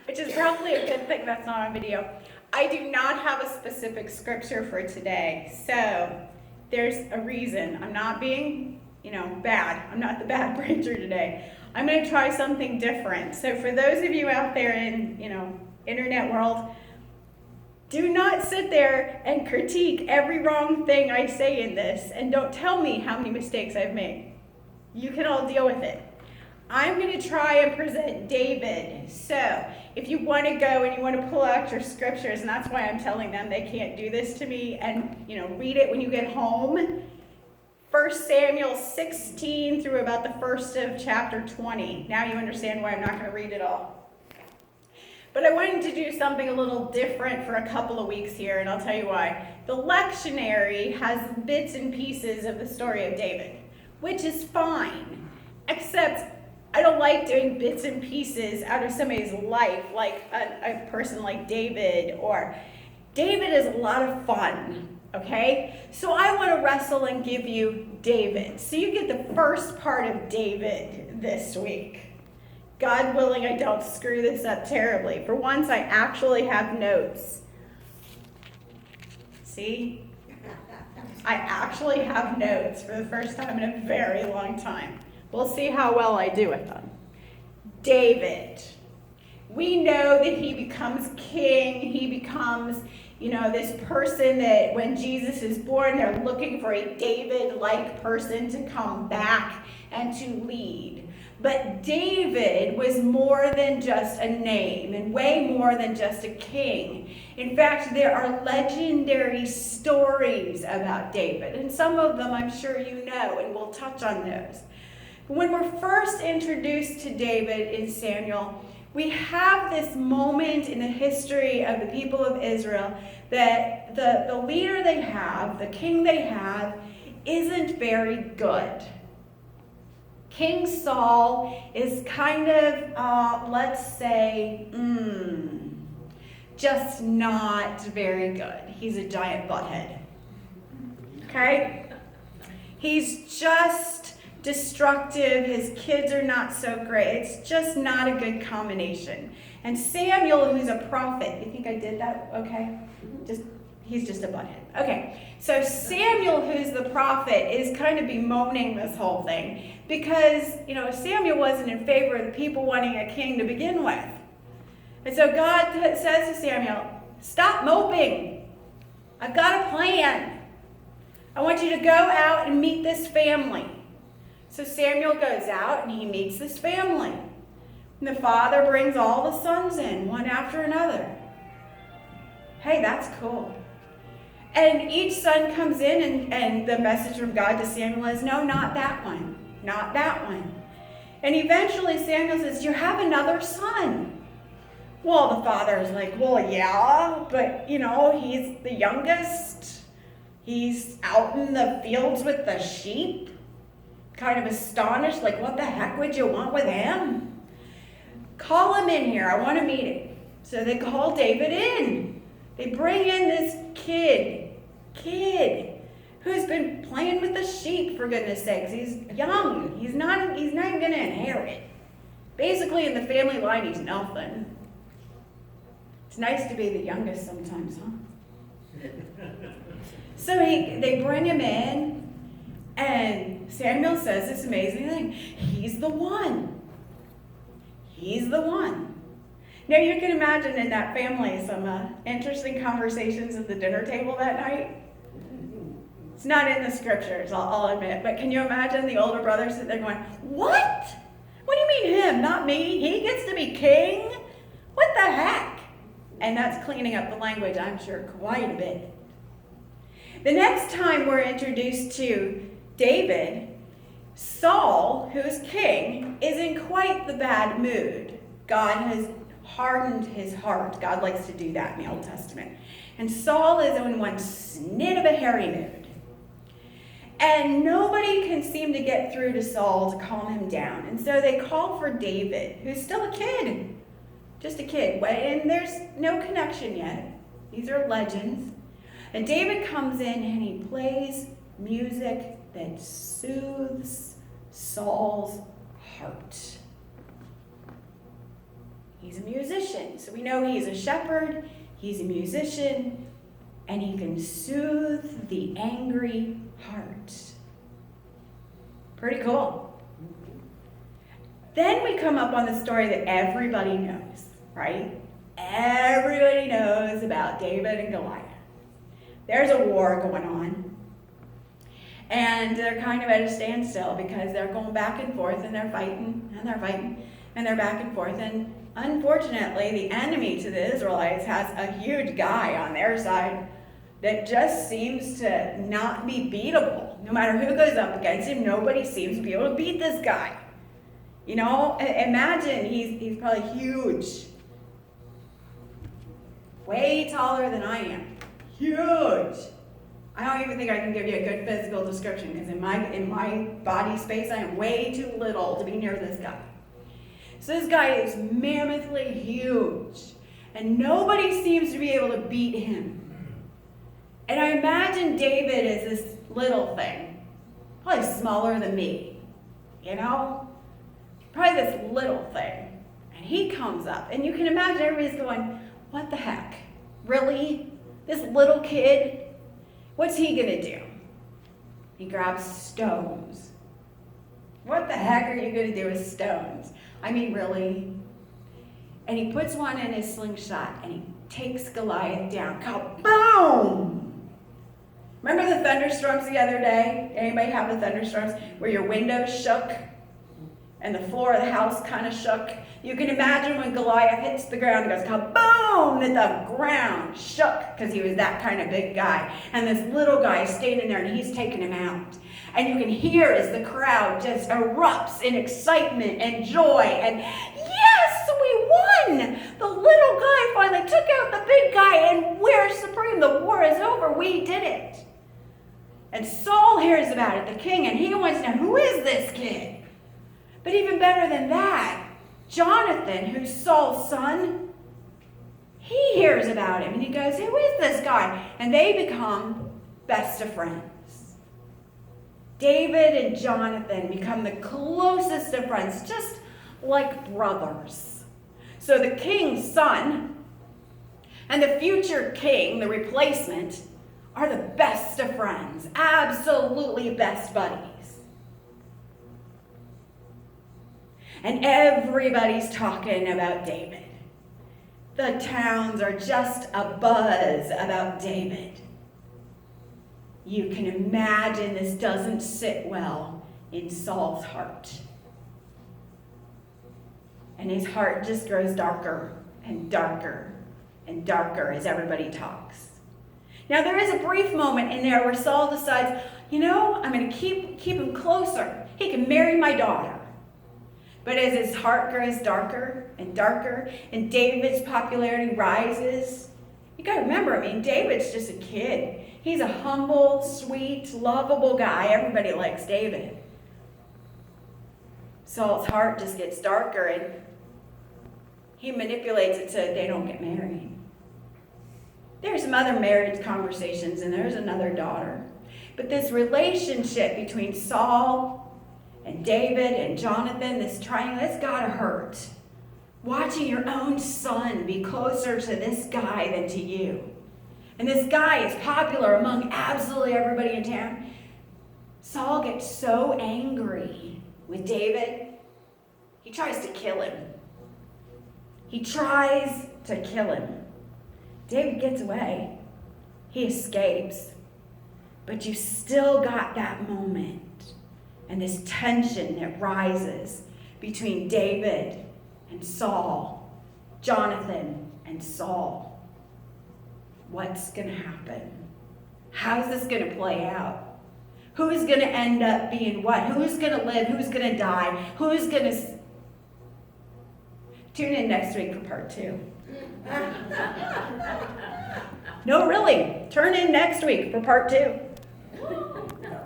which is probably a good thing that's not on video. I do not have a specific scripture for today, so there's a reason. I'm not being, bad. I'm not the bad preacher today. I'm going to try something different. So for those of you out there in, internet world, do not sit there and critique every wrong thing I say in this, and don't tell me how many mistakes I've made. You can all deal with it. I'm going to try and present David. So if you want to go and you want to pull out your scriptures, and that's why I'm telling them they can't do this to me, and read it when you get home. 1 Samuel 16 through about the first of chapter 20. Now you understand why I'm not going to read it all. But I wanted to do something a little different for a couple of weeks here, and I'll tell you why. The lectionary has bits and pieces of the story of David, which is fine, except I don't like doing bits and pieces out of somebody's life, like a person like David, or David is a lot of fun, okay? So I want to wrestle and give you David. So you get the first part of David this week. God willing, I don't screw this up terribly. For once, I actually have notes. See? I actually have notes for the first time in a very long time. We'll see how well I do with them. David. We know that he becomes king. He becomes, this person that when Jesus is born, they're looking for a David-like person to come back and to lead. But David was more than just a name and way more than just a king. In fact, there are legendary stories about David, and some of them I'm sure you know, and we'll touch on those. When we're first introduced to David in Samuel, we have this moment in the history of the people of Israel that the leader they have, the king they have, isn't very good. King Saul is kind of, let's say, just not very good. He's a giant butthead. Okay? He's just destructive. His kids are not so great. It's just not a good combination. And Samuel, who's a prophet, you think I did that? Okay. He's just a butthead. Okay. So Samuel, who's the prophet, is kind of bemoaning this whole thing because, Samuel wasn't in favor of the people wanting a king to begin with. And so God says to Samuel, stop moping. I've got a plan. I want you to go out and meet this family. So Samuel goes out and he meets this family. And the father brings all the sons in, one after another. Hey, that's cool. And each son comes in and the message from God to Samuel is, no, not that one. Not that one. And eventually Samuel says, you have another son. Well, the father is like, well, yeah, but, he's the youngest. He's out in the fields with the sheep. Kind of astonished, like, what the heck would you want with him? Call him in here. I want to meet him. So they call David in. They bring in this kid who's been playing with the sheep, for goodness sakes. He's young. He's not even going to inherit. Basically, in the family line, he's nothing. It's nice to be the youngest sometimes, huh? So they bring him in. And Samuel says this amazing thing. He's the one. He's the one. Now you can imagine in that family some interesting conversations at the dinner table that night. It's not in the scriptures, I'll admit. But can you imagine the older brother sitting there going, what? What do you mean him, not me? He gets to be king? What the heck? And that's cleaning up the language, I'm sure, quite a bit. The next time we're introduced to David, Saul, who's king, is in quite the bad mood. God has hardened his heart. God likes to do that in the Old Testament. And Saul is in one snit of a hairy mood. And nobody can seem to get through to Saul to calm him down. And so they call for David, who's still a kid. Just a kid. And there's no connection yet. These are legends. And David comes in and he plays music that soothes Saul's heart. He's a musician. So we know he's a shepherd, he's a musician, and he can soothe the angry heart. Pretty cool. Then we come up on the story that everybody knows, right? Everybody knows about David and Goliath. There's a war going on. And they're kind of at a standstill because they're going back and forth and they're fighting and they're fighting and they're back and forth. And unfortunately, the enemy to the Israelites has a huge guy on their side that just seems to not be beatable. No matter who goes up against him, nobody seems to be able to beat this guy. You know, imagine he's probably huge. Way taller than I am. Huge. I don't even think I can give you a good physical description because in my body space, I am way too little to be near this guy. So this guy is mammothly huge, and nobody seems to be able to beat him. And I imagine David as this little thing, probably smaller than me, you know? Probably this little thing. And he comes up, and you can imagine everybody's going, what the heck? Really? This little kid? What's he gonna do? He grabs stones. What the heck are you gonna do with stones? I mean, really? And he puts one in his slingshot and he takes Goliath down. Kaboom! Remember the thunderstorms the other day? Anybody have the thunderstorms where your windows shook and the floor of the house kind of shook? You can imagine when Goliath hits the ground, it goes kaboom, that the ground shook because he was that kind of big guy. And this little guy is standing there and he's taking him out. And you can hear as the crowd just erupts in excitement and joy. And yes, we won! The little guy finally took out the big guy and we're supreme. The war is over. We did it. And Saul hears about it, the king, and he wants to know, who is this kid? But even better than that, Jonathan, who's Saul's son, he hears about him and he goes, who is this guy? And they become best of friends. David and Jonathan become the closest of friends, just like brothers. So the king's son and the future king, the replacement, are the best of friends, absolutely best buddies. And everybody's talking about David. The towns are just abuzz about David. You can imagine this doesn't sit well in Saul's heart. And his heart just grows darker and darker and darker as everybody talks. Now there is a brief moment in there where Saul decides, you know, I'm going to keep him closer. He can marry my daughter. But as his heart grows darker and darker and David's popularity rises, you got to remember, I mean, David's just a kid. He's a humble, sweet, lovable guy. Everybody likes David. Saul's heart just gets darker and he manipulates it so they don't get married. There's some other marriage conversations and there's another daughter. But this relationship between Saul and David and Jonathan, this triangle, it's gotta hurt. Watching your own son be closer to this guy than to you. And this guy is popular among absolutely everybody in town. Saul gets so angry with David, he tries to kill him. He tries to kill him. David gets away. He escapes. But you still got that moment and this tension that rises between David and Saul, Jonathan and Saul. What's going to happen? How's this going to play out? Who's going to end up being what? Who's going to live? Who's going to die? Who's going to... Tune in next week for part 2. No, really. Turn in next week for part 2.